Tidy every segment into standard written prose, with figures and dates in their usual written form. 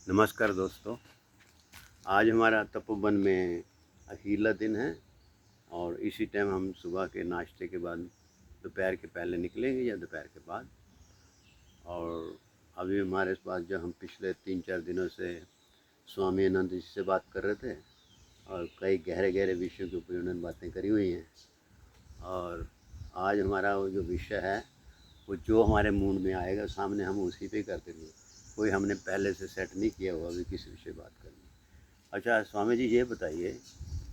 नमस्कार दोस्तों। आज हमारा तपोवन में अकेला दिन है और इसी टाइम हम सुबह के नाश्ते के बाद दोपहर के पहले निकलेंगे या दोपहर के बाद। और अभी हमारे पास जो हम पिछले 3-4 दिनों से स्वामी अनंत जी से बात कर रहे थे और कई गहरे गहरे विषयों के ऊपर उन्होंने बातें करी हुई हैं। और आज हमारा वो जो विषय है वो जो हमारे मूड में आएगा सामने हम उसी पे करते हैं। कोई हमने पहले से सेट नहीं किया हुआ अभी किसी विषय बात करनी। अच्छा स्वामी जी ये बताइए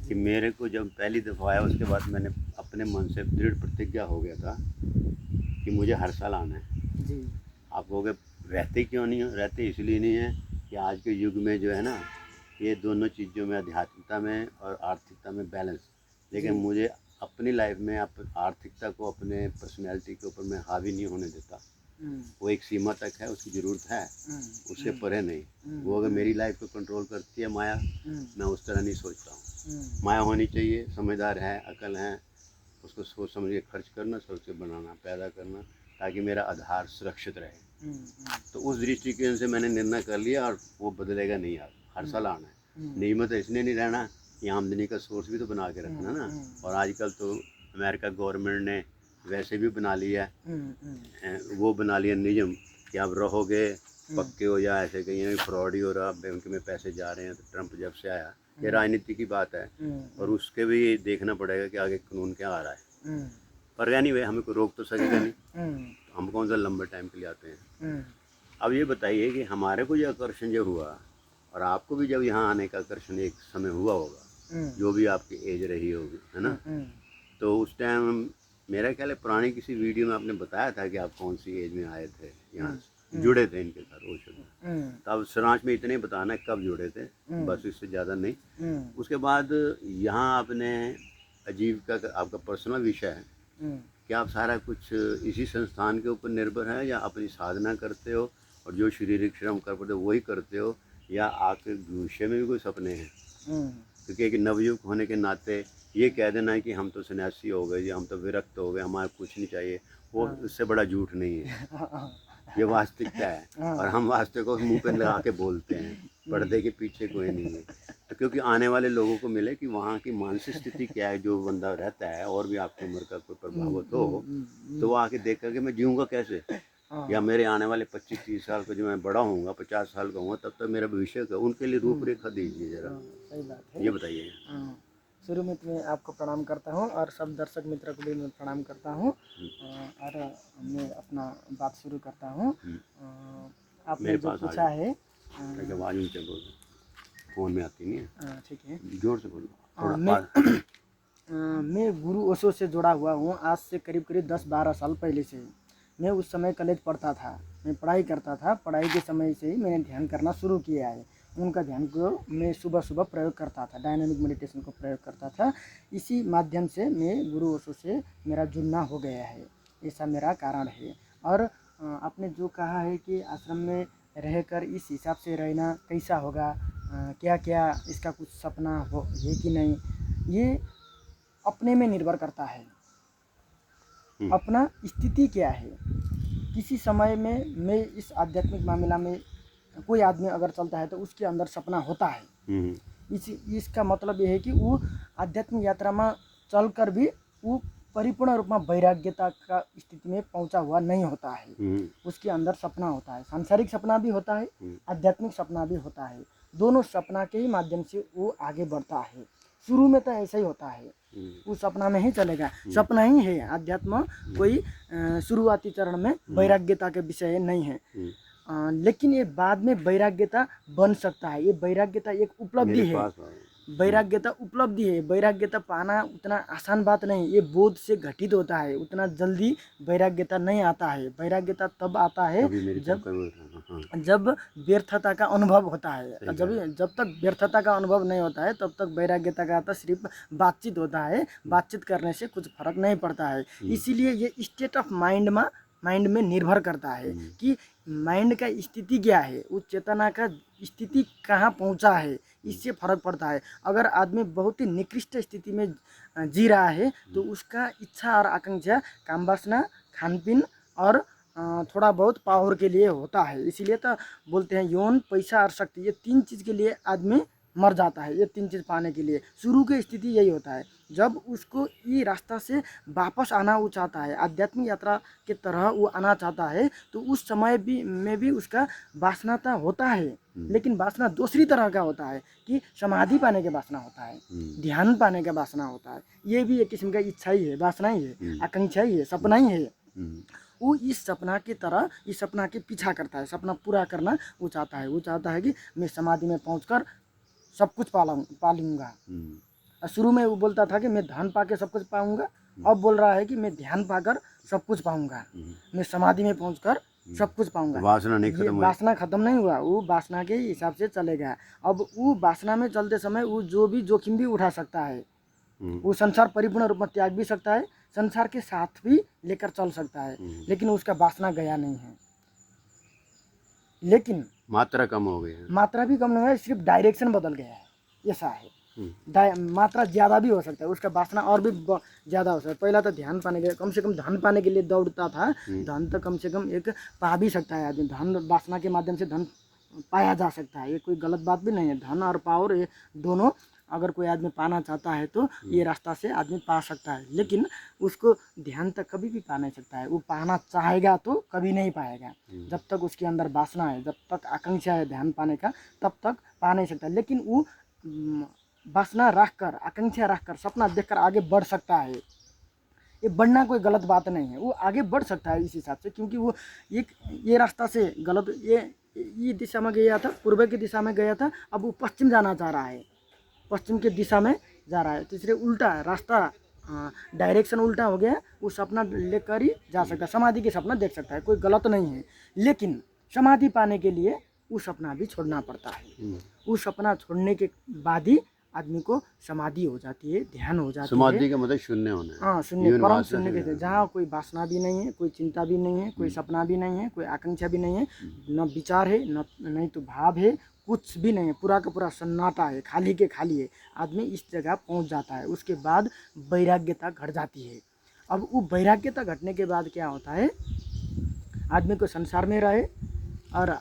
कि मेरे को जब पहली दफ़ा आया उसके बाद मैंने अपने मन से दृढ़ प्रतिज्ञा हो गया था कि मुझे हर साल आना है। जी। आप कहोगे रहते क्यों नहीं हो? रहते इसलिए नहीं है कि आज के युग में जो है ना ये दोनों चीज़ों में आध्यात्मिकता में और आर्थिकता में बैलेंस, लेकिन मुझे अपनी लाइफ में आर्थिकता को अपने पर्सनैलिटी के ऊपर मैं हावी नहीं होने देता। वो एक सीमा तक है, उसकी ज़रूरत है, उससे परे नहीं। वो अगर मेरी लाइफ को कंट्रोल करती है माया, मैं उस तरह नहीं सोचता हूँ। माया होनी चाहिए, समझदार है, अकल है, उसको सोच समझ के खर्च करना, सोच के बनाना, पैदा करना, ताकि मेरा आधार सुरक्षित रहे। तो उस दृष्टिकोण से मैंने निर्णय कर लिया और वो बदलेगा नहीं। यार हर साल आना है। नियमित इसलिए नहीं रहना कि आमदनी का सोर्स भी तो बना के रखना ना। और आजकल तो अमेरिका गवर्नमेंट ने वैसे भी बना लिया है, वो बना लिया नियम कि आप रहोगे पक्के हो या ऐसे कहीं फ्रॉड ही हो रहा, बैंक में पैसे जा रहे हैं। तो ट्रंप जब से आया, ये राजनीति की बात है और उसके भी देखना पड़ेगा कि आगे कानून क्या आ रहा है। पर एनीवे हमें कोई रोक तो सकेगा नहीं, तो हम कौन सा लंबे टाइम के लिए आते हैं। अब ये बताइए कि हमारे को ये आकर्षण जो हुआ और आपको भी जब यहाँ आने का आकर्षण एक समय हुआ होगा, जो भी आपकी एज रही होगी, है ना। तो उस टाइम मेरा ख्याल है पुरानी किसी वीडियो में आपने बताया था कि आप कौन सी एज में आए थे, यहाँ जुड़े थे इनके साथ वो शुरू। तब सरांच में इतने बताना है कब जुड़े थे, बस इससे ज़्यादा नहीं। उसके बाद यहाँ आपने आजीविका का आपका पर्सनल विषय है कि आप सारा कुछ इसी संस्थान के ऊपर निर्भर है या अपनी साधना करते हो और जो शारीरिक श्रम कर पड़ते हो वही करते हो, या आपके भविष्य में भी कोई सपने हैं? क्योंकि एक नवयुवक होने के नाते ये कह देना है कि हम तो सन्यासी हो गए या हम तो विरक्त हो गए, हमारे कुछ नहीं चाहिए, वो उससे बड़ा झूठ नहीं है। ये वास्तविकता है और हम वास्तविक को मुंह पे लगा के बोलते हैं, पर्दे के पीछे कोई नहीं है। तो क्योंकि आने वाले लोगों को मिले कि वहाँ की मानसिक स्थिति क्या है, जो बंदा रहता है और भी आपकी उम्र का कोई प्रभावित हो, तो वो आके देखा कि मैं जीऊँगा कैसे, या मेरे आने वाले 25-30 साल का जो मैं बड़ा होऊंगा, 50 साल का होऊंगा, तब तक मेरा भविष्य का उनके लिए रूपरेखा दीजिए जरा। सही बात है। ये बताइए। शुरू में मैं आपको प्रणाम करता हूँ और सब दर्शक मित्र को भी मैं प्रणाम करता हूँ और मैं अपना बात शुरू करता हूँ। आपने जो पूछा है, आवाज़ नीचे बोलो, फोन में आती नहीं है। ठीक है, जोर से बोलो। मैं गुरु ओशो से जुड़ा हुआ हूँ आज से करीब 10-12 साल पहले से। मैं उस समय कॉलेज पढ़ता था, मैं पढ़ाई करता था। पढ़ाई के समय से ही मैंने ध्यान करना शुरू किया है। उनका ध्यान को मैं सुबह सुबह प्रयोग करता था, डायनामिक मेडिटेशन को प्रयोग करता था। इसी माध्यम से मैं गुरु ओशो से मेरा जुड़ना हो गया है, ऐसा मेरा कारण है। और आपने जो कहा है कि आश्रम में रहकर इस हिसाब से रहना कैसा होगा, क्या क्या इसका कुछ सपना हो है कि नहीं, ये अपने में निर्भर करता है। अपना स्थिति क्या है। किसी समय में मैं इस आध्यात्मिक मामला में कोई आदमी अगर चलता है तो उसके अंदर सपना होता है। इसका मतलब ये है कि वो आध्यात्मिक यात्रा में चलकर भी वो परिपूर्ण रूप में वैराग्यता का स्थिति में पहुंचा हुआ नहीं होता है। उसके अंदर सपना होता है, सांसारिक सपना भी होता है, आध्यात्मिक सपना भी होता है। दोनों सपना के ही माध्यम से वो आगे बढ़ता है। शुरू में तो ऐसा ही होता है, वो सपना में ही चलेगा, सपना ही है। अध्यात्म कोई शुरुआती चरण में वैराग्यता के विषय नहीं है, लेकिन ये बाद में वैराग्यता बन सकता है। ये वैराग्यता एक उपलब्धि है, वैराग्यता उपलब्धि है। वैराग्यता पाना उतना आसान बात नहीं, ये बोध से घटित होता है। उतना जल्दी वैराग्यता नहीं आता है। वैराग्यता तब आता है जब व्यर्थता का अनुभव होता है। जब तक व्यर्थता का अनुभव नहीं होता है तब तक वैराग्यता का आता सिर्फ बातचीत होता है। बातचीत करने से कुछ फर्क नहीं पड़ता है। इसीलिए ये स्टेट ऑफ माइंड में निर्भर करता है कि माइंड का स्थिति क्या है, उस चेतना का स्थिति कहाँ पहुँचा है, इससे फर्क पड़ता है। अगर आदमी बहुत ही निकृष्ट स्थिति में जी रहा है तो उसका इच्छा और आकांक्षा, काम वासना, खान पीन और थोड़ा बहुत पावर के लिए होता है। इसीलिए तो बोलते हैं यौन, पैसा और शक्ति, ये 3 चीज़ के लिए आदमी मर जाता है। ये 3 चीज़ पाने के लिए शुरू की स्थिति यही होता है। जब उसको ये रास्ता से वापस आना वो चाहता है, आध्यात्मिक यात्रा की तरह वो आना चाहता है, तो उस समय भी में भी उसका वासना तो होता है, लेकिन वासना दूसरी तरह का होता है कि समाधि पाने का वासना होता है, ध्यान पाने का वासना होता है। ये भी एक किस्म का इच्छा ही है, वासना ही है, आकांक्षा ही है, सपना ही है। वो इस सपना की तरह इस सपना के पीछा करता है, सपना पूरा करना वो चाहता है। वो चाहता है कि मैं समाधि में पहुंचकर सब कुछ पा लूँगा। और शुरू में वो बोलता था कि मैं धन पा के सब कुछ पाऊंगा, अब बोल रहा है कि मैं ध्यान पाकर सब कुछ पाऊंगा, मैं समाधि में पहुंचकर सब कुछ पाऊंगा। वासना नहीं ये खत्म हुई। वासना खत्म नहीं हुआ, वो वासना के हिसाब से चलेगा। अब वो वासना में चलते समय वो जो भी जोखिम भी उठा सकता है, वो संसार परिपूर्ण रूप में त्याग भी सकता है, संसार के साथ भी लेकर चल सकता है, लेकिन उसका वासना गया नहीं है। लेकिन मात्रा कम हो गई है। मात्रा भी कम नहीं है, सिर्फ डायरेक्शन बदल गया है, ऐसा है। मात्रा ज़्यादा भी हो सकता है, उसका वासना और भी ज़्यादा हो सकता है। पहला तो ध्यान पाने के, कम से कम धन पाने के लिए दौड़ता था, धन तो कम से कम एक पा भी सकता है आदमी। धन वासना के माध्यम से धन पाया जा सकता है, ये कोई गलत बात भी नहीं है। धन और पावर ये दोनों अगर कोई आदमी पाना चाहता है तो ये रास्ता से आदमी पा सकता है, लेकिन उसको ध्यान तक कभी भी पा नहीं सकता है। वो पाना चाहेगा तो कभी नहीं पाएगा। जब तक उसके अंदर वासना है, जब तक आकांक्षा है ध्यान पाने का, तब तक पा नहीं सकता। लेकिन वो वासना रख कर, आकांक्षा रख कर, सपना देखकर आगे बढ़ सकता है। ये बढ़ना कोई गलत बात नहीं है, वो आगे बढ़ सकता है इस हिसाब से, क्योंकि वो ये रास्ता से गलत ये दिशा में गया था, पूर्व की दिशा में गया था, अब वो पश्चिम जाना चाह रहा है, पश्चिम की दिशा में जा रहा है। तीसरे उल्टा रास्ता, डायरेक्शन उल्टा हो गया, वो सपना लेकर ही जा सकता है, समाधि के सपना देख सकता है, कोई गलत नहीं है। लेकिन समाधि पाने के लिए वो सपना भी छोड़ना पड़ता है। वो सपना छोड़ने के बाद ही आदमी को समाधि हो जाती है, ध्यान हो जाती है। समाधि का मतलब शून्य होना है। हाँ, शून्य, परम शून्य कहते हैं, जहाँ कोई वासना भी नहीं है, कोई चिंता भी नहीं है, कोई सपना भी नहीं है, कोई आकांक्षा भी नहीं है, न विचार है, न नहीं तो भाव है, कुछ भी नहीं है, पूरा का पूरा सन्नाटा है, खाली के खाली है। आदमी इस जगह पहुंच जाता है, उसके बाद वैराग्यता घट जाती है। अब वो वैराग्यता घटने के बाद क्या होता है, आदमी को संसार में रहे और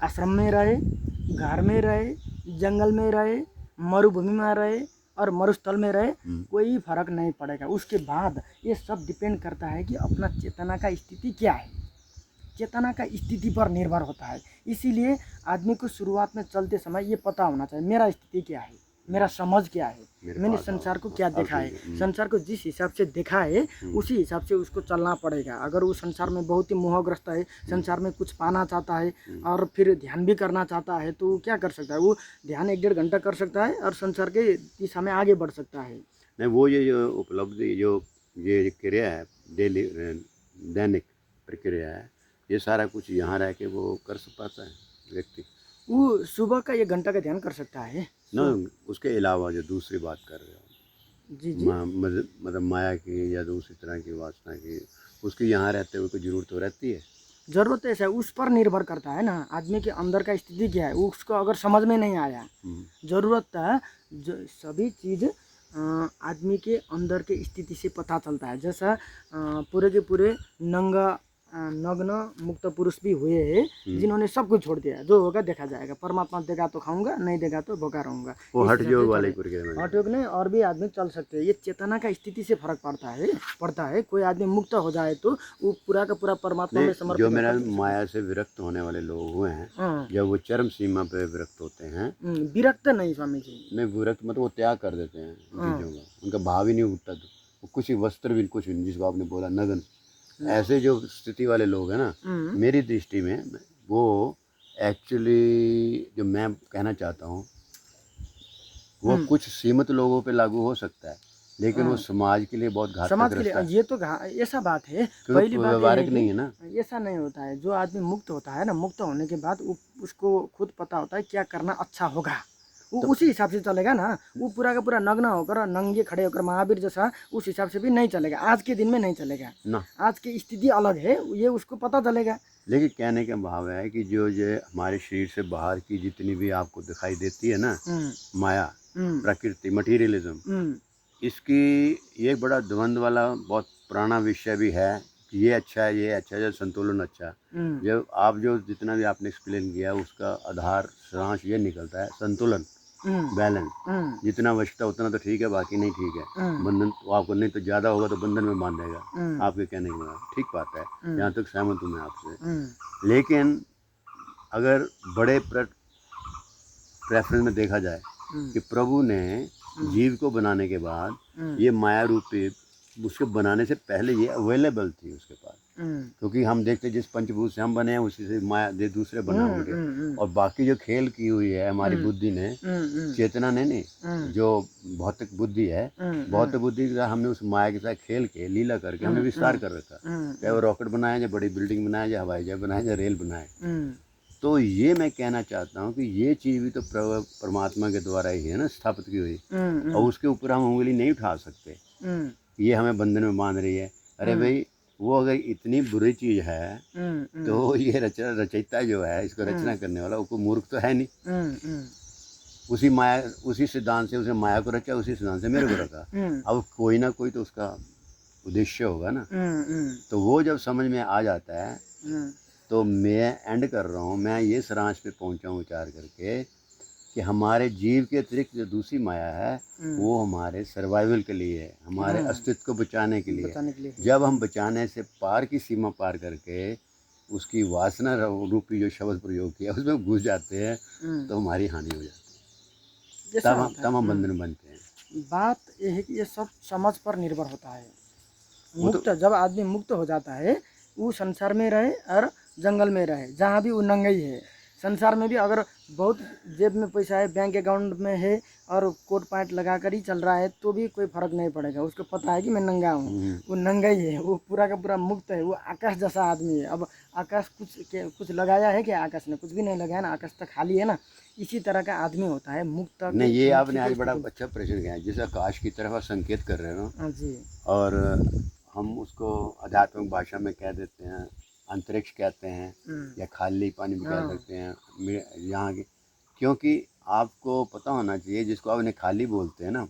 आश्रम में रहे, घर में रहे, जंगल में रहे, मरुभूमि में रहे और मरुस्थल में रहे, कोई फर्क नहीं पड़ेगा। उसके बाद ये सब डिपेंड करता है कि अपना चेतना का स्थिति क्या है, चेतना का स्थिति पर निर्भर होता है। इसीलिए आदमी को शुरुआत में चलते समय ये पता होना चाहिए मेरा स्थिति क्या है, मेरा समझ क्या है, मैंने संसार को क्या देखा है। संसार को जिस हिसाब से देखा है उसी हिसाब से उसको चलना पड़ेगा। अगर वो संसार में बहुत ही मोहग्रस्त है, संसार में कुछ पाना चाहता है और फिर ध्यान भी करना चाहता है, तो वो क्या कर सकता है, वो ध्यान 1-1.5 घंटा कर सकता है और संसार के दिशा में आगे बढ़ सकता है। नहीं, वो ये जो उपलब्धि, जो ये क्रिया है, डेली दैनिक प्रक्रिया है, ये सारा कुछ यहाँ रह के वो कर पाता है व्यक्ति। वो सुबह का 1 घंटा का ध्यान कर सकता है ना, उसके अलावा जो दूसरी बात कर रहे हो, जी जी, मतलब माया की या दूसरी तरह की वासना की, उसकी यहाँ रहते हुए कोई जरूरत तो रहती है। ज़रूरत ऐसा है, उस पर निर्भर करता है ना, आदमी के अंदर का स्थिति क्या है, उसको अगर समझ में नहीं आया, ज़रूरत है जो सभी चीज़ आदमी के अंदर के स्थिति से पता चलता है। जैसा पूरे के पूरे नग्न मुक्त पुरुष भी हुए हैं जिन्होंने सब कुछ छोड़ दिया, जो होगा देखा जाएगा, परमात्मा देखा तो खाऊंगा, नहीं देखा तो भूखा रहूंगा। वो हठ योग वाले हठ योग नहीं, और भी आदमी चल सकते हैं। ये चेतना का स्थिति से फर्क पड़ता है। कोई आदमी मुक्त हो जाए तो वो पूरा का पूरा परमात्मा में समर्पित। जो मेरा माया से विरक्त होने वाले लोग हुए हैं, जब वो चरम सीमा पे विरक्त होते हैं, विरक्त नहीं स्वामी जी, नहीं विरक्त मतलब वो त्याग कर देते हैं चीजों का, उनका भाव ही नहीं उठता, तो कुछ ही वस्त्र भी कुछ नहीं, जिसको आपने बोला नगन, ऐसे जो स्थिति वाले लोग हैं ना, मेरी दृष्टि में वो एक्चुअली जो मैं कहना चाहता हूँ वो कुछ सीमित लोगों पे लागू हो सकता है, लेकिन वो समाज के लिए बहुत घातक समाज के लिए रहता है। ये तो ऐसा बात है, पहली बात व्यवहारिक नहीं है ना, ऐसा नहीं होता है। जो आदमी मुक्त होता है ना, मुक्त होने के बाद उसको खुद पता होता है क्या करना अच्छा होगा, वो उसी हिसाब से चलेगा ना। वो पूरा का पूरा नग्न होकर नंगे खड़े होकर महावीर जैसा उस हिसाब से भी नहीं चलेगा, आज के दिन में नहीं चलेगा ना। आज की स्थिति अलग है, ये उसको पता चलेगा। लेकिन कहने का भाव है कि जो हमारे शरीर से बाहर की जितनी भी आपको दिखाई देती है ना माया, प्रकृति, मटीरियलिज्म, इसकी ये बड़ा द्वंद्व वाला बहुत पुराना विषय भी है ये अच्छा है, ये अच्छा है, जो संतुलन अच्छा। जब आप जो जितना भी आपने एक्सप्लेन किया उसका आधार सारांश ये निकलता है संतुलन, बैलेंस। जितना बचता उतना तो ठीक है, बाकी नहीं ठीक है। बंधन तो आपको नहीं तो ज़्यादा होगा तो बंधन में बांध देगा। आपके कहने की बात ठीक बात है, यहाँ तक सहमत हूँ मैं आपसे। लेकिन अगर बड़े प्रेफरेंस में देखा जाए कि प्रभु ने जीव को बनाने के बाद ये माया रूपी उसके बनाने से पहले ये अवेलेबल थी उसके पास, क्योंकि हम देखते जिस पंचभूत से हम बने हैं उसी से माया दे दूसरे बना होंगे। और बाकी जो खेल की हुई है हमारी बुद्धि ने, चेतना ने नहीं, जो भौतिक बुद्धि है, भौतिक बुद्धि का हमने उस माया के साथ खेल के लीला करके हमने विस्तार कर रखा। चाहे वो रॉकेट बनाए, या बड़ी बिल्डिंग बनाए, या हवाई जहाज बनाए, या रेल बनाए। तो ये मैं कहना चाहता हूँ कि ये चीज़ भी तो परमात्मा के द्वारा ही है ना स्थापित की हुई, और उसके ऊपर हम उंगली नहीं उठा सकते। ये हमें बंधन में बांध रही है। अरे भाई, वो अगर इतनी बुरी चीज़ है तो ये रचयिता जो है, इसको रचना करने वाला, वो कोई मूर्ख तो है नहीं। उसी माया, उसी सिद्धांत से उसने माया को रचा, उसी सिद्धांत से मेरे को रखा। अब कोई ना कोई तो उसका उद्देश्य होगा ना। तो वो जब समझ में आ जाता है तो मैं एंड कर रहा हूँ, मैं ये सारांश पे पहुँचा हूँ विचार करके कि हमारे जीव के अतिरिक्त जो दूसरी माया है वो हमारे सर्वाइवल के लिए है, हमारे अस्तित्व को बचाने के लिए। जब हम बचाने से पार की सीमा पार करके उसकी वासना रूपी जो शब्द प्रयोग किया उसमें घुस जाते हैं तो हमारी हानि हो जाती है, तब हम बंधन बनते हैं। बात यह है कि ये सब समझ पर निर्भर होता है। मुक्त जब आदमी मुक्त हो जाता है, वो संसार में रहे और जंगल में रहे, जहाँ भी वो नंगा ही है। संसार में भी अगर बहुत जेब में पैसा है, बैंक अकाउंट में है और कोट पैंट लगा कर ही चल रहा है तो भी कोई फर्क नहीं पड़ेगा। उसको पता है कि मैं नंगा हूँ, वो नंगा ही है, वो पूरा का पूरा मुक्त है। वो आकाश जैसा आदमी है। अब आकाश कुछ लगाया है क्या? आकाश ने कुछ भी नहीं लगाया ना, आकाश तो खाली है ना। इसी तरह का आदमी होता है मुक्त। नहीं, ये आपने आज बड़ा अच्छा प्रश्न किया है, जिस आकाश की तरफ आप संकेत कर रहे हो। हाँ जी। और हम उसको आध्यात्मिक भाषा में कह देते हैं, अंतरिक्ष कहते हैं, या खाली पानी भी कह सकते हैं यहाँ की। क्योंकि आपको पता होना चाहिए, जिसको आपने खाली बोलते हैं ना,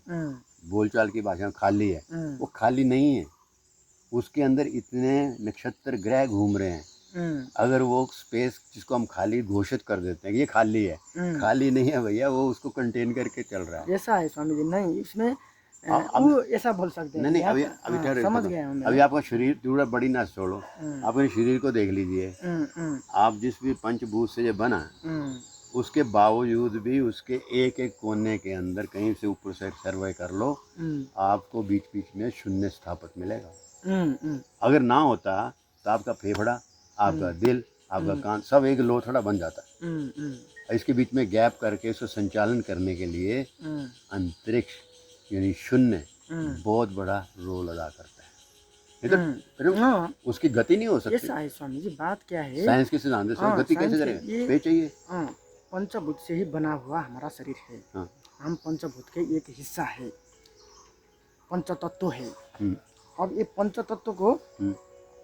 बोलचाल की भाषा में खाली है, वो खाली नहीं है। उसके अंदर इतने नक्षत्र ग्रह घूम रहे हैं। अगर वो स्पेस जिसको हम खाली घोषित कर देते हैं कि ये खाली है, खाली नहीं है भैया, वो उसको कंटेन करके चल रहा है। ऐसा है स्वामी जी। नहीं, इसमें वो ऐसा बोल सकते हैं। नहीं, अभी समझ गया हूँ मैं। अभी आपका शरीर पूरा बड़ी ना छोड़ो, अपने शरीर को देख लीजिए। आप जिस भी पंचभूत से ये बना, उसके बावजूद भी उसके एक एक कोने के अंदर कहीं से ऊपर से सर्वे कर लो, आपको बीच बीच में शून्य स्थापित मिलेगा। अगर ना होता तो आपका फेफड़ा, आपका दिल, आपका कान सब एक लोथड़ा बन जाता है। इसके बीच में गैप करके इसको संचालन करने के लिए अंतरिक्ष यानी शून्य बहुत बड़ा रोल अदा करता है। नहीं तो फिर उसकी गति नहीं हो सकती। ऐसा है स्वामी जी। बात क्या है, साइंस के सिद्धांत से गति कैसे करेगा? पे चाहिए। पंचभूत से ही बना हुआ हमारा शरीर है। हम पंचभूत के एक हिस्सा है, पंचतत्व है। अब ये पंचतत्व को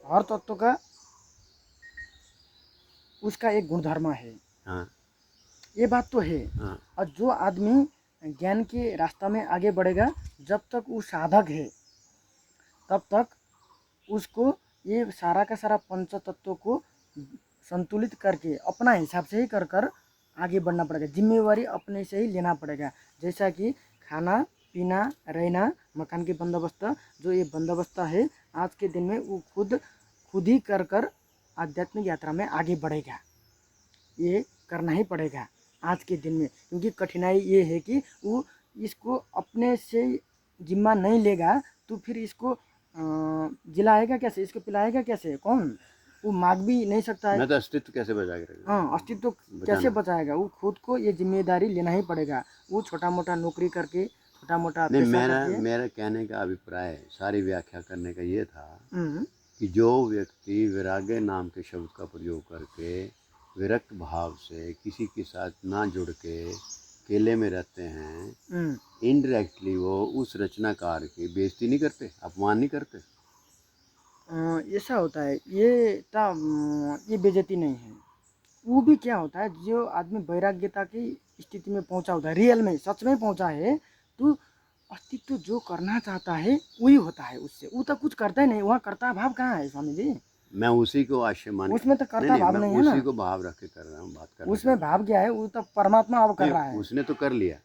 हर तत्व का उसका एक गुणधर्म है। ये बात तो है। और जो आदमी ज्ञान के रास्ता में आगे बढ़ेगा, जब तक वो साधक है तब तक उसको ये सारा का सारा पंच तत्व को संतुलित करके अपना हिसाब से ही कर आगे बढ़ना पड़ेगा। जिम्मेवारी अपने से ही लेना पड़ेगा। जैसा कि खाना पीना रहना मकान के बंदोबस्त, जो ये बंदोबस्त है आज के दिन में वो खुद ही कर आध्यात्मिक यात्रा में आगे बढ़ेगा। ये करना ही पड़ेगा आज के दिन में, क्योंकि कठिनाई ये है कि वो इसको अपने से जिम्मा नहीं लेगा तो फिर इसको जिलाएगा कैसे, इसको पिलाएगा कैसे, कौन? वो मांग भी नहीं सकता है। मैं तो अस्तित्व कैसे बचाएगा? हाँ, अस्तित्व कैसे बचाएगा? वो खुद को ये जिम्मेदारी लेना ही पड़ेगा। वो छोटा मोटा नौकरी करके, छोटा मोटा मेरा कहने का अभिप्राय, सारी व्याख्या करने का ये था कि जो व्यक्ति वैराग्य नाम के शब्द का प्रयोग करके विरक्त भाव से किसी के साथ ना जुड़ के अकेले में रहते हैं, इनडायरेक्टली वो उस रचनाकार की बेइज्जती नहीं करते, अपमान नहीं करते। ऐसा होता है। ये बेइज्जती नहीं है। वो भी क्या होता है, जो आदमी वैराग्यता की स्थिति में पहुंचा होता है, रियल में सच में पहुंचा है, तो अस्तित्व जो करना चाहता है वही होता है उससे, वो तो कुछ करता ही नहीं, वहाँ कर्ता भाव कहाँ है स्वामी जी? मैं उसी को आशय मान उसमें तो कर्ता भाव मैं नहीं है ना, उसी को भाव रख के कर रहा हूँ, बात कर रहा उसमें भाव क्या है? वो तो परमात्मा अब कर नहीं, रहा है उसने तो कर लिया।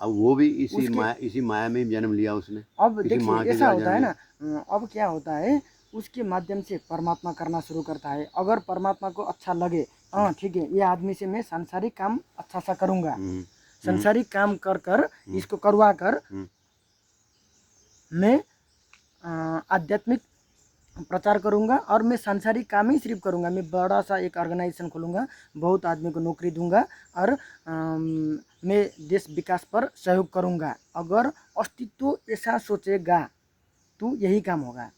अब वो भी उसके। इसी माया में ही जन्म लिया उसने, अब किसी माँ देखिए के ऐसा द्वारा होता जन्म है लिया। ना, अब क्या होता है, उसके माध्यम से परमात्मा करना शुरू करता है। अगर परमात्मा को अच्छा लगे, हाँ ठीक है, ये आदमी से मैं सांसारिक काम अच्छा सा करूँगा, हम्म, सांसारिक काम कर कर इसको करवा कर हम्म, मैं आध्यात्मिक प्रचार करूँगा और मैं सांसारिक काम ही सिर्फ करूँगा। मैं बड़ा सा एक ऑर्गेनाइजेशन खोलूँगा, बहुत आदमी को नौकरी दूंगा और मैं देश विकास पर सहयोग करूँगा। अगर अस्तित्व ऐसा सोचेगा तो यही काम होगा।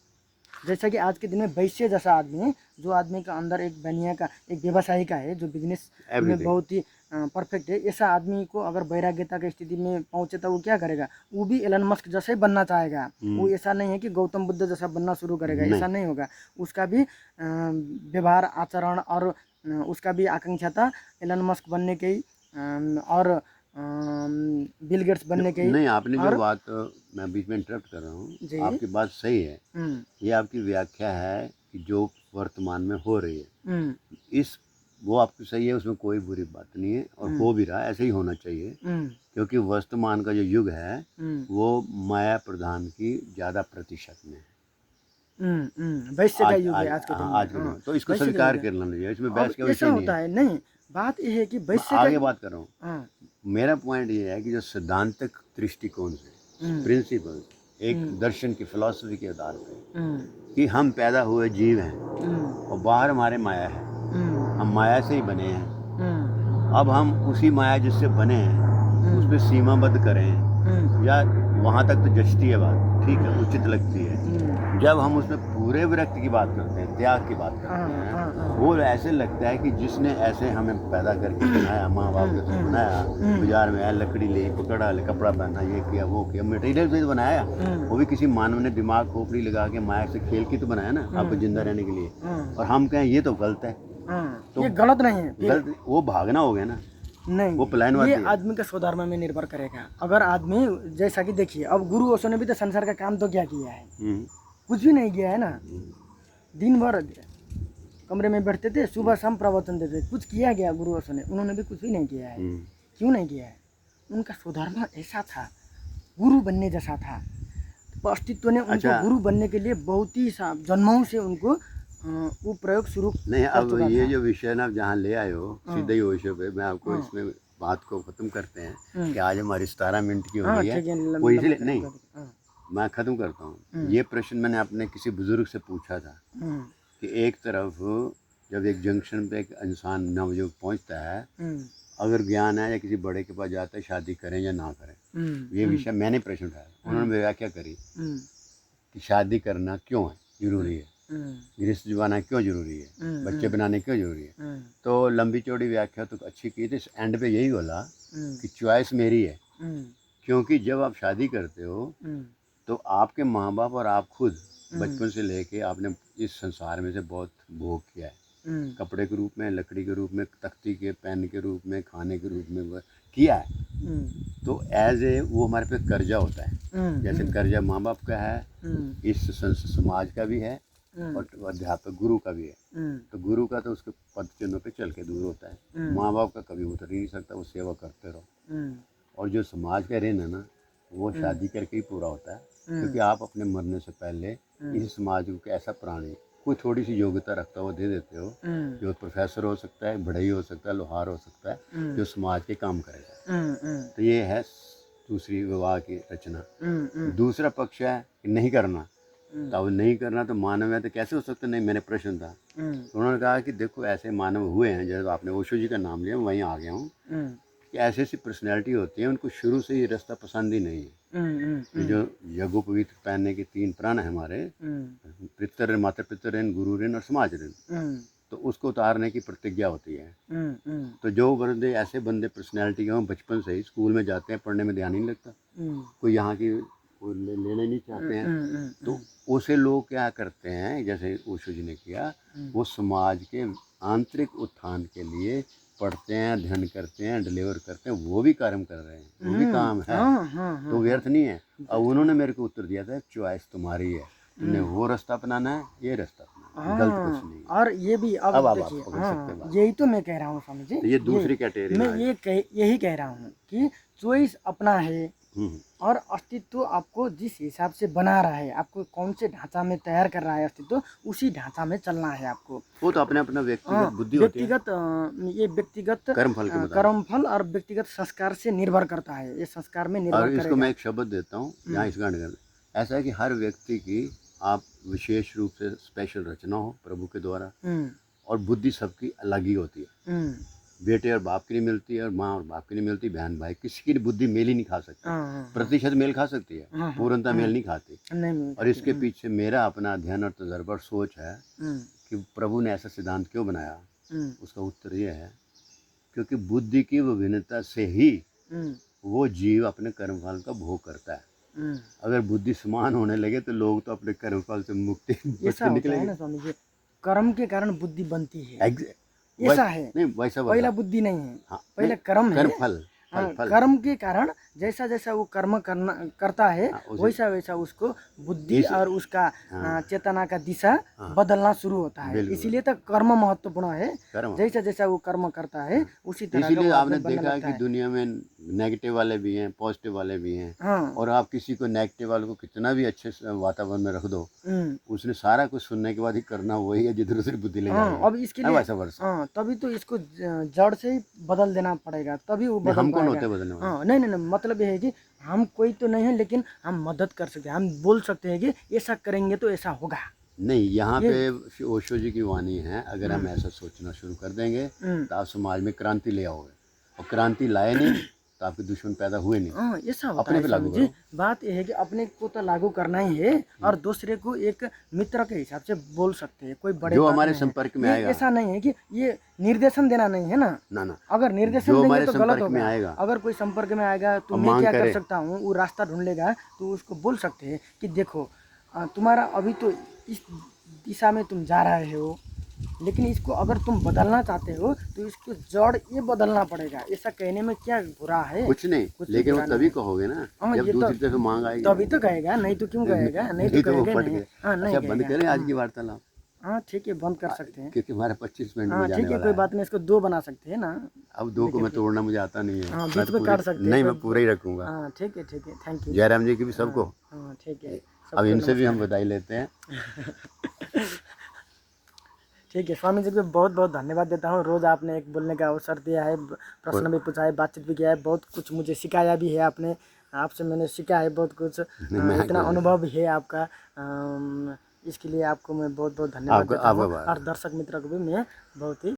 जैसा कि आज के दिन में वैश्य जैसा आदमी है, जो आदमी का अंदर एक बनिया का, एक व्यवसायी का है, जो बिजनेस में एवरीथिंग। बहुत ही परफेक्ट है, ऐसा आदमी को अगर वैराग्यता की स्थिति में पहुंचे तो वो क्या करेगा? वो भी एलन मस्क जैसा ही बनना चाहेगा। वो ऐसा नहीं है कि गौतम बुद्ध जैसा बनना शुरू करेगा, ऐसा नहीं होगा। उसका भी व्यवहार आचरण और उसका भी आकांक्षा था एलन मस्क बनने की, और बिल गेट्स बनने की। नहीं, आपने जो और बात, मैं बीच में इंटरप्ट कर रहा हूँ, जी आपकी बात सही है। हम्म ये आपकी व्याख्या है कि जो वर्तमान में हो रही है, हम्म इस वो आपकी सही है, उसमें कोई बुरी बात नहीं है, और हो भी रहा है, ऐसे ही होना चाहिए। हम्म क्योंकि वर्तमान का जो युग है हम्म वो माया प्रधान की ज़्यादा प्रतिशत में है। वैश्य का आज युग है आज आज के दिन हाँ, में, आज के दिन हाँ में तो इसको वैश्य का स्वीकार युग है। कर लेना चाहिए, इसमें अब बहस का ऐसा विषय नहीं होता है। है, नहीं, बात यह है कि मैं वैश्य का, आगे बात कर रहा हूँ। हाँ मेरा पॉइंट ये है कि जो सिद्धांतक दृष्टिकोण से, प्रिंसिपल, एक दर्शन की फिलॉसफी के आधार पे, कि हम पैदा हुए जीव हैं और बाहर हमारे माया है, हम माया से ही बने हैं। अब हम उसी माया जिससे बने हैं उस पर सीमाबद्ध करें या वहाँ तक तो जचती है बात, ठीक है, उचित लगती है। जब हम उसमें पूरे विरक्ति की बात करते हैं, त्याग की बात करते हैं, वो ऐसे लगता है कि जिसने ऐसे हमें पैदा करके बनाया, माँ बाप के थ्रू बनाया, बाजार में आया, लकड़ी ली, पकड़ा ले, कपड़ा पहना, ये किया वो किया, मटेरियल से बनाया, वो भी किसी मानव ने दिमाग खोपड़ी लगा के माया से खेल के तो बनाया ना, आपको जिंदा रहने के लिए। और हम कहें ये तो गलत है, ये गलत नहीं है, गलत, वो भागना हो गया ना, नहीं वो पलायनवादी ये है। आदमी का स्वधर्म में निर्भर करेगा। अगर आदमी, जैसा कि देखिए, अब गुरु ओशो ने भी तो संसार का काम तो क्या किया है? कुछ भी नहीं किया है ना। दिन भर कमरे में बैठते थे, सुबह शाम प्रवचन देते थे, कुछ किया गया गुरु ओशो ने? उन्होंने भी कुछ भी नहीं किया है। क्यों नहीं किया है? उनका स्वधर्म ऐसा था, गुरु बनने जैसा था। तो अस्तित्व ने उनको गुरु बनने के लिए बहुत ही जन्मों से उनको वो प्रयोग शुरू नहीं। कर अब चुका ये था। जो विषय ना आप जहाँ ले आए हो, सीधे ही विषय पे मैं आपको इसमें बात को ख़त्म करते हैं कि आज हमारी 17 मिनट की हो गई है, वो इसलिए नहीं, मैं ख़त्म करता हूँ। ये प्रश्न मैंने अपने किसी बुज़ुर्ग से पूछा था कि एक तरफ जब एक जंक्शन पे एक इंसान नवयुवक पहुँचता है, अगर ज्ञान है या किसी बड़े के पास जाता है, शादी करें या ना करें, ये विषय मैंने प्रश्न उठाया। उन्होंने व्याख्या करी कि शादी करना क्यों है ज़रूरी है, गृहस्थ बनाना क्यों ज़रूरी है, बच्चे बनाने क्यों ज़रूरी है। तो लंबी चौड़ी व्याख्या तो अच्छी की थी, एंड पे यही बोला कि चॉइस मेरी है। क्योंकि जब आप शादी करते हो तो आपके माँ बाप और आप खुद बचपन से लेके आपने इस संसार में से बहुत भोग किया है, कपड़े के रूप में, लकड़ी के रूप में, तख्ती के पेन के रूप में, खाने के रूप में किया है। तो एज ए वो हमारे पे कर्जा होता है, जैसे कर्जा माँ बाप का है, इस समाज का भी है और अध्यापक गुरु का भी है। तो गुरु का तो उसके पद चिन्हों पे चल के दूर होता है, माँ बाप का कभी उतर ही नहीं सकता, वो सेवा करते रहो। और जो समाज का ऋण है ना, वो शादी करके ही पूरा होता है, क्योंकि आप अपने मरने से पहले इस समाज को ऐसा प्राणी कोई थोड़ी सी योग्यता रखता हो दे देते हो, जो प्रोफेसर हो सकता है, बढ़ई हो सकता है, लोहार हो सकता है, जो समाज के काम करेगा। तो ये है दूसरी विवाह की रचना। दूसरा पक्ष है कि नहीं करना, तो नहीं करना तो मानव है तो कैसे हो सकता? नहीं, मैंने प्रश्न था, तो उन्होंने कहा कि देखो ऐसे मानव हुए हैं, जैसे आपने ओशो जी का नाम लिया, वहीं आ गया हूँ, कि ऐसी ऐसी पर्सनैलिटी होती है उनको शुरू से ही रास्ता पसंद ही नहीं है। जो यज्ञोपवीत पहनने के 3 प्राण है हमारे, पितृ, माता पितृ ऋण, गुरु ऋण और समाज ऋण, तो उसको उतारने की प्रतिज्ञा होती है। तो जो बंदे ऐसे बंदे पर्सनैलिटी के बचपन से ही स्कूल में जाते हैं, पढ़ने में ध्यान ही नहीं लगता, कोई यहाँ की लेना नहीं चाहते हैं, तो उसे लोग क्या करते हैं, जैसे ओशो जी ने किया, वो समाज के आंतरिक उत्थान के लिए पढ़ते हैं, ध्यान करते हैं, डिलीवर करते हैं, वो भी कर्म कर रहे हैं, वो भी काम है, हाँ हाँ हाँ तो व्यर्थ नहीं है। अब उन्होंने मेरे को उत्तर दिया था, चॉइस तुम्हारी है, तुमने वो रास्ता अपनाना है, ये रास्ता अपनाना है, गलत कुछ नहीं है। और ये भी अब अब आप देखिए, पकड़ सकते हैं हाँ बात। यही तो मैं कह रहा हूँ स्वामी जी, तो ये दूसरी कैटेगरी मैं में ये यही कह रहा हूँ कि चॉइस अपना है, हम्म, और अस्तित्व आपको जिस हिसाब से बना रहा है, आपको कौन से ढांचा में तैयार कर रहा है अस्तित्व, उसी ढांचा में चलना है आपको। वो तो अपने अपना हाँ, व्यक्तिगत बुद्धि होती है, ये व्यक्तिगत कर्मफल के मुताबिक। कर्मफल और व्यक्तिगत संस्कार से निर्भर करता है, ये संस्कार में और निर्भर इसको करेगा। मैं एक शब्द देता हूँ यहाँ इस गांड कर, ऐसा है कि हर व्यक्ति की आप विशेष रूप से स्पेशल रचना हो प्रभु के द्वारा, हम्म और बुद्धि सबकी अलग ही होती है। हम्म, बेटे और बाप की नहीं मिलती है, और माँ और बाप की नहीं मिलती, बहन भाई, किसी की बुद्धि मेल ही नहीं खा सकती। हाँ प्रतिशत मेल खा सकती है, हाँ, पूर्णता मेल नहीं खाती। नहीं नहीं, और इसके पीछे मेरा अपना अध्ययन और तजर्बा और सोच है हम्म कि प्रभु ने ऐसा सिद्धांत क्यों बनाया। हम्म उसका उत्तर ये है, क्योंकि बुद्धि की विभिन्नता से ही हम्म वो जीव अपने कर्मफल का भोग करता है। हम्म। अगर बुद्धि समान होने लगे तो लोग तो अपने कर्मफल से मुक्ति बच ऐसा के होता है निकलेंगे। ना स्वामी जी, कर्म के कारण बुद्धि बनती है, एग्ज- ऐसा है। नहीं वैसा पहला वैसा बुद्धि नहीं है, हाँ, पहले नहीं, कर्म है। कर्मफल हाँ, फल फल कर्म के कारण जैसा जैसा वो कर्म करता है, हाँ, उसे- वैसा वैसा उसको बुद्धि इस- और उसका हाँ, चेतना का दिशा हाँ, बदलना शुरू होता है। बिल्कुल। इसीलिए तो कर्म महत्वपूर्ण है, कर्म। जैसा जैसा वो कर्म करता है उसी तरह का इसीलिए वो आपने आगे बढ़ने देखा है लगता कि है। दुनिया में नेगेटिव वाले भी हैं, पॉजिटिव वाले भी हैं। हाँ और आप किसी को नेगेटिव वाले को कितना भी अच्छे से वातावरण में रख दो, हम्म, उसने सारा कुछ सुनने के बाद ही करना वही है जिधर उधर बुद्धि ले हाँ जाएगी। अब इसके लिए वैसा वर्ष हाँ तभी तो इसको जड़ से ही बदल देना पड़ेगा, तभी वो बदल हम कौन पाएगा। होते बदलने वाले? हाँ नहीं नहीं नहीं, मतलब ये है कि हम कोई तो नहीं है, लेकिन हम मदद कर सकते हैं, हम बोल सकते हैं कि ऐसा करेंगे तो ऐसा होगा। नहीं, यहाँ ये पे ओशो जी की वाणी है, अगर हम ऐसा सोचना शुरू कर देंगे तो आप समाज में क्रांति ले आओगे, और क्रांति लाए नहीं तो आपके दुश्मन पैदा हुए नहीं। हाँ ऐसा होता अपने है पे स्वामी लागू जी। करो। बात यह है कि अपने को तो लागू करना ही है, और दूसरे को एक मित्र के हिसाब से बोल सकते हैं, कोई बड़े जो बात हमारे नहीं है। संपर्क में ये आएगा, ऐसा नहीं है कि ये निर्देशन देना नहीं है ना, ना ना, अगर निर्देशन जो देंगे हमारे तो गलत संपर्क में होगा। आएगा, अगर कोई संपर्क में आएगा तो अब मैं मांग क्या कर करे। सकता हूँ, वो रास्ता ढूंढ लेगा, तो उसको बोल सकते हैं कि देखो तुम्हारा अभी तो इस दिशा में तुम जा रहे हो, लेकिन इसको अगर तुम बदलना चाहते हो तो इसको जड़ ये बदलना पड़ेगा। ऐसा कहने में क्या बुरा है? कुछ नहीं, कुछ लेकिन वो बुरा तभी कहोगे ना हाँ, जब ये तो दूसरी तरफ मांग आएगी, तभी तो कहेगा, नहीं तो क्यों कहेगा? नहीं तो वो कहेगा फट नहीं। गए। हाँ नहीं अच्छा, बंद कहेगा। करें आज की वार्तालाप, हाँ ठीक है, बंद कर सकते हैं। क्योंकि हमारे 25 मिनट में हाँ जाने ठीक है, वाला कोई है। बात नहीं, इसको 2 बना सकते हैं ना। अब 2 को मैं तोड़ना मुझे आता नहीं है। हाँ मैं बीच तो में पूरे- काट सकते हैं। नहीं, मैं पूरा ही रखूंगा। हाँ ठीक है, थैंक यू। जयराम जी की भी सबको। हाँ ठीक है, अब सबको इनसे भी हम नमस्कार। बधाई लेते हैं। ठीक है, स्वामी जी को बहुत बहुत धन्यवाद देता हूँ। रोज़ आपने एक बोलने का अवसर दिया है, प्रश्न भी पूछा है, बातचीत भी किया है, बहुत कुछ मुझे सिखाया भी है आपने। आपसे मैंने सीखा है बहुत कुछ, इतना अनुभव भी है आपका। इसके लिए आपको मैं बहुत बहुत धन्यवाद देता हूँ, और दर्शक मित्र को भी मैं बहुत ही